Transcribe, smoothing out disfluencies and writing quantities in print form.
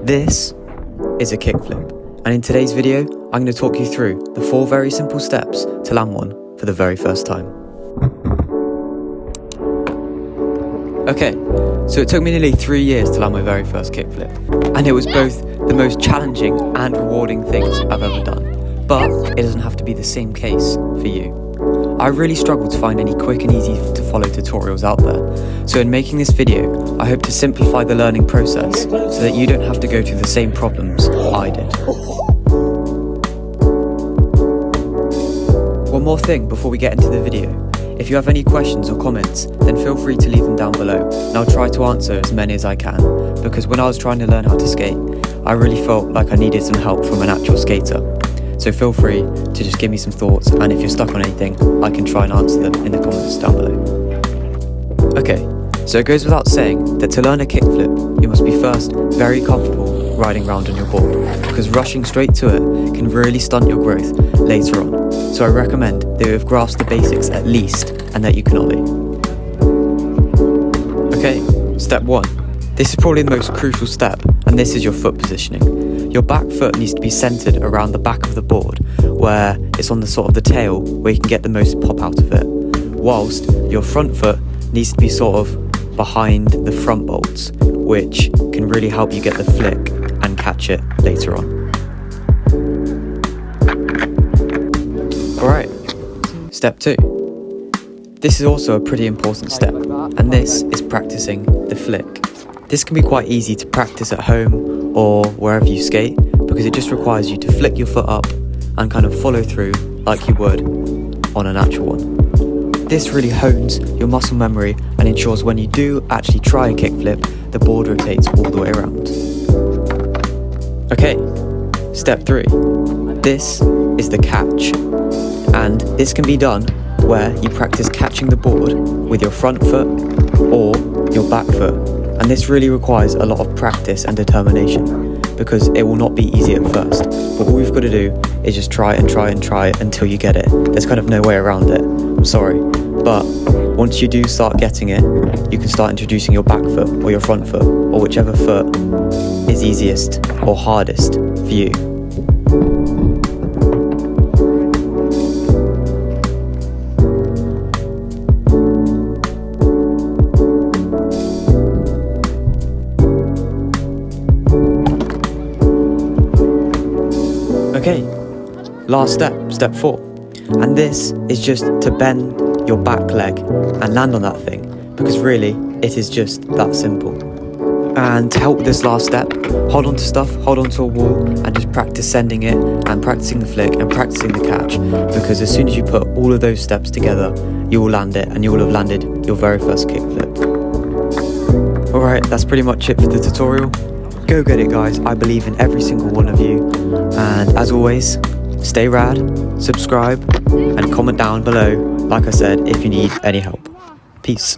This is a kickflip, and in today's video, I'm going to talk you through the 4 very simple steps to land one for the very first time. Okay, so it took me nearly 3 years to land my very first kickflip, and it was both the most challenging and rewarding things I've ever done, but it doesn't have to be the same case for you. I really struggled to find any quick and easy to follow tutorials out there, so in making this video, I hope to simplify the learning process so that you don't have to go through the same problems I did. One more thing before we get into the video. If you have any questions or comments, then feel free to leave them down below, and I'll try to answer as many as I can, because when I was trying to learn how to skate, I really felt like I needed some help from an actual skater. So feel free to just give me some thoughts, and if you're stuck on anything, I can try and answer them in the comments down below. Okay, so it goes without saying that to learn a kickflip, you must be first very comfortable riding around on your board, because rushing straight to it can really stunt your growth later on. So I recommend that you have grasped the basics at least, and that you can ollie. Okay, step 1. This is probably the most crucial step, and this is your foot positioning. Your back foot needs to be centered around the back of the board, where it's on the sort of the tail where you can get the most pop out of it, whilst your front foot needs to be sort of behind the front bolts, which can really help you get the flick and catch it later on. Alright, step 2. This is also a pretty important step, and this is practicing the flick. This can be quite easy to practice at home or wherever you skate, because it just requires you to flick your foot up and kind of follow through like you would on an actual one. This really hones your muscle memory and ensures when you do actually try a kickflip, the board rotates all the way around. Okay, step 3. This is the catch, and this can be done where you practice catching the board with your front foot or your back foot. And this really requires a lot of practice and determination, because it will not be easy at first, but all you've got to do is just try and try and try until you get it. There's kind of no way around it, I'm sorry, but once you do start getting it, you can start introducing your back foot or your front foot, or whichever foot is easiest or hardest for you. Okay, last step, step 4, and this is just to bend your back leg and land on that thing, because really it is just that simple. And to help with this last step, hold on to stuff, hold on to a wall, and just practice sending it and practicing the flick and practicing the catch, because as soon as you put all of those steps together, you will land it and you will have landed your very first kickflip. Alright, that's pretty much it for the tutorial. Go get it, guys. I believe in every single one of you. And as always, stay rad, subscribe, and comment down below, like I said, if you need any help. Peace.